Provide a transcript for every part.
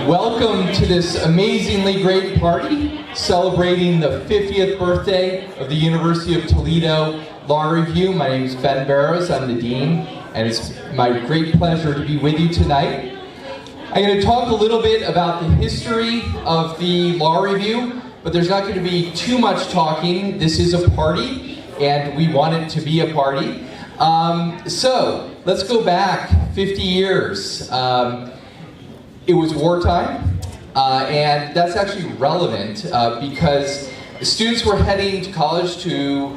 Welcome to this amazingly great party celebrating the 50th birthday of the University of Toledo Law Review. My name is Ben Barros, I'm the Dean, and it's my great pleasure to be with you tonight. I'm going to talk a little bit about the history of the Law Review, but there's not going to be too much talking. This is a party, and we want it to be a party. So let's go back 50 years. It was wartime, and that's actually relevant because students were heading to college to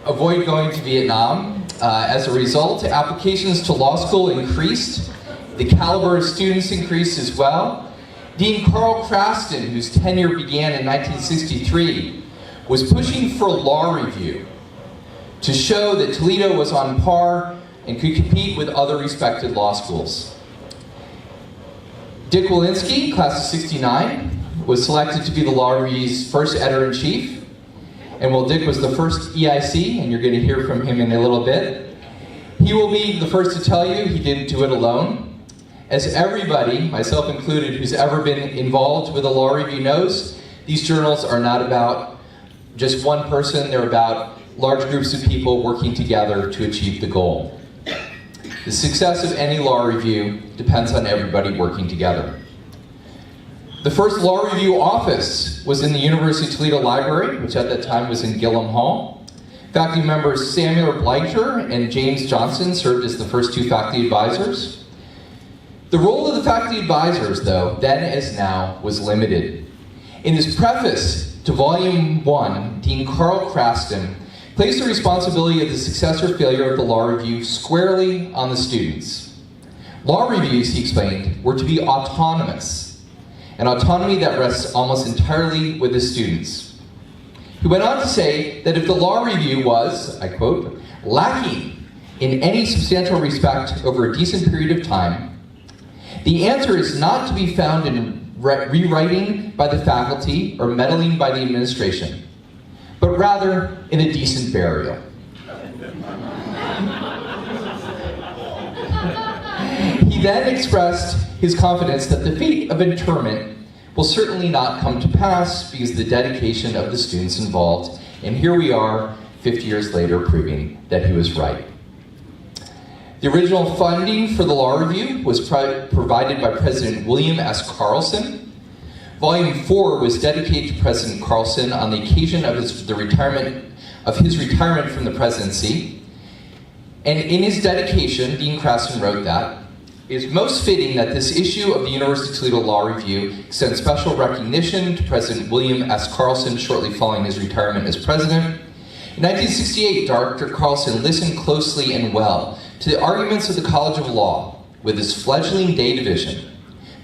avoid going to Vietnam. As a result, applications to law school increased. The caliber of students increased as well. Dean Carl Craston, whose tenure began in 1963, was pushing for law review to show that Toledo was on par and could compete with other respected law schools. Dick Walensky, class of '69, was selected to be the Law Review's first editor-in-chief. And while Dick was the first EIC, and you're going to hear from him in a little bit, he will be the first to tell you he didn't do it alone. As everybody, myself included, who's ever been involved with a Law Review knows, these journals are not about just one person, they're about large groups of people working together to achieve the goal. The success of any law review depends on everybody working together. The first law review office was in the University of Toledo Library, which at that time was in Gillham Hall. Faculty members Samuel Bleicher and James Johnson served as the first two faculty advisors. The role of the faculty advisors, though, then as now, was limited. In his preface to Volume 1, Dean Carl Craston placed the responsibility of the success or failure of the law review squarely on the students. Law reviews, he explained, were to be autonomous, an autonomy that rests almost entirely with the students. He went on to say that if the law review was, I quote, lacking in any substantial respect over a decent period of time, the answer is not to be found in rewriting by the faculty or meddling by the administration, but rather in a decent burial. He then expressed his confidence that the fate of interment will certainly not come to pass because of the dedication of the students involved, and here we are 50 years later proving that he was right. The original funding for the Law Review was provided by President William S. Carlson. Volume 4 was dedicated to President Carlson on the occasion of his retirement from the presidency. And in his dedication, Dean Craston wrote that, "It is most fitting that this issue of the University of Toledo Law Review extends special recognition to President William S. Carlson shortly following his retirement as president. In 1968, Dr. Carlson listened closely and well to the arguments of the College of Law with its fledgling day division,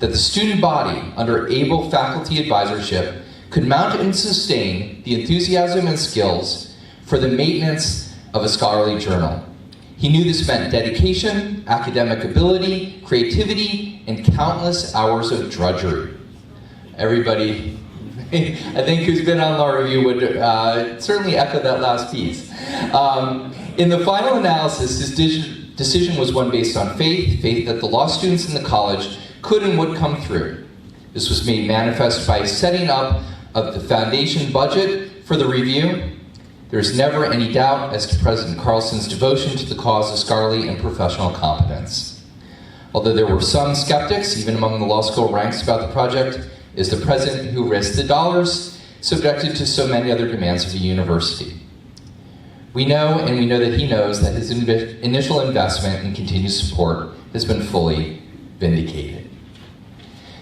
that the student body, under able faculty advisorship, could mount and sustain the enthusiasm and skills for the maintenance of a scholarly journal. He knew this meant dedication, academic ability, creativity, and countless hours of drudgery." Everybody, I think, who's been on Law Review would certainly echo that last piece. In the final analysis, his decision was one based on faith that the law students in the college could and would come through. This was made manifest by setting up of the foundation budget for the review. There's never any doubt as to President Carlson's devotion to the cause of scholarly and professional competence. Although there were some skeptics, even among the law school ranks, about the project, is the president who risked the dollars subjected to so many other demands of the university. We know, and we know that he knows, that his initial investment and continued support has been fully vindicated.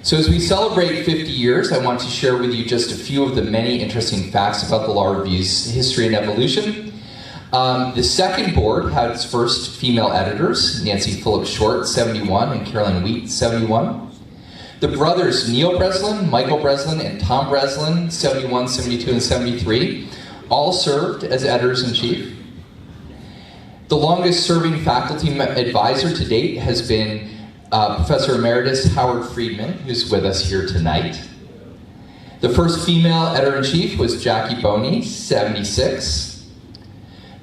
So as we celebrate 50 years, I want to share with you just a few of the many interesting facts about the Law Review's history and evolution. The second board had its first female editors, Nancy Phillips Short, 71, and Carolyn Wheat, 71. The brothers Neil Breslin, Michael Breslin, and Tom Breslin, 71, 72, and 73, all served as editors-in-chief. The longest-serving faculty advisor to date has been Professor Emeritus Howard Friedman, who's with us here tonight. The first female editor-in-chief was Jackie Boney, 76.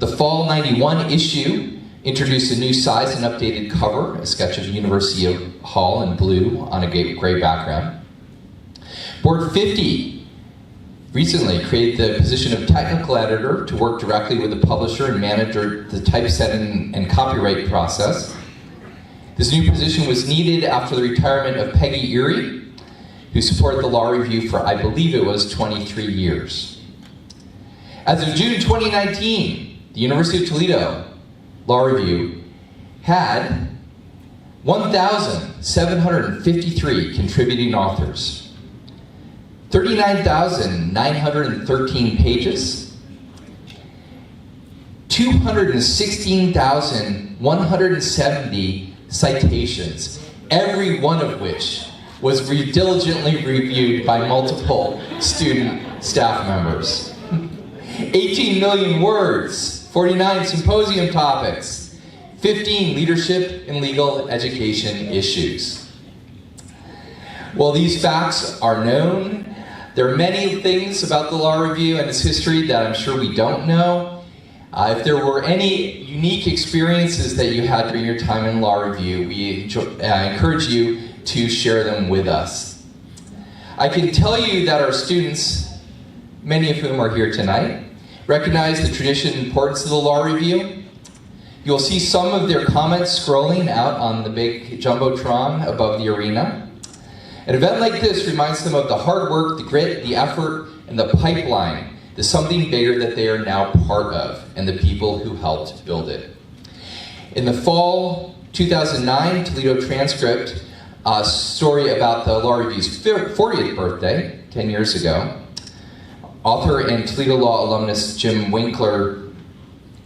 The fall '91 issue introduced a new size and updated cover, a sketch of University Hall in blue on a gray background. Board 50 recently created the position of technical editor to work directly with the publisher and manage the typesetting and copyright process. This new position was needed after the retirement of Peggy Erie, who supported the Law Review for, I believe it was 23 years. As of June 2019, the University of Toledo Law Review had 1,753 contributing authors, 39,913 pages, 216,170 citations, every one of which was diligently reviewed by multiple student staff members. 18 million words, 49 symposium topics, 15 leadership and legal education issues. While these facts are known, there are many things about the Law Review and its history that I'm sure we don't know. If there were any unique experiences that you had during your time in Law Review, we encourage you to share them with us. I can tell you that our students, many of whom are here tonight, recognize the tradition and importance of the Law Review. You'll see some of their comments scrolling out on the big Jumbotron above the arena. An event like this reminds them of the hard work, the grit, the effort, and the pipeline, the something bigger that they are now part of, and the people who helped build it. In the fall 2009 Toledo Transcript, a story about the Law Review's 40th birthday, 10 years ago, author and Toledo Law alumnus Jim Winkler,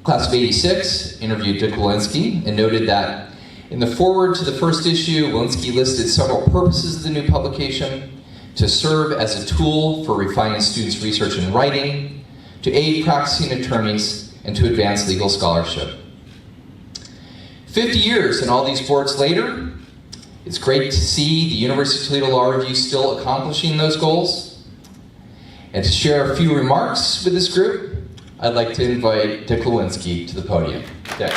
class of '86, interviewed Dick Walensky and noted that in the foreword to the first issue, Walensky listed several purposes of the new publication: to serve as a tool for refining students' research and writing, to aid practicing attorneys, and to advance legal scholarship. 50 years and all these boards later, it's great to see the University of Toledo Law Review still accomplishing those goals. And to share a few remarks with this group, I'd like to invite Dick Walensky to the podium. Dick.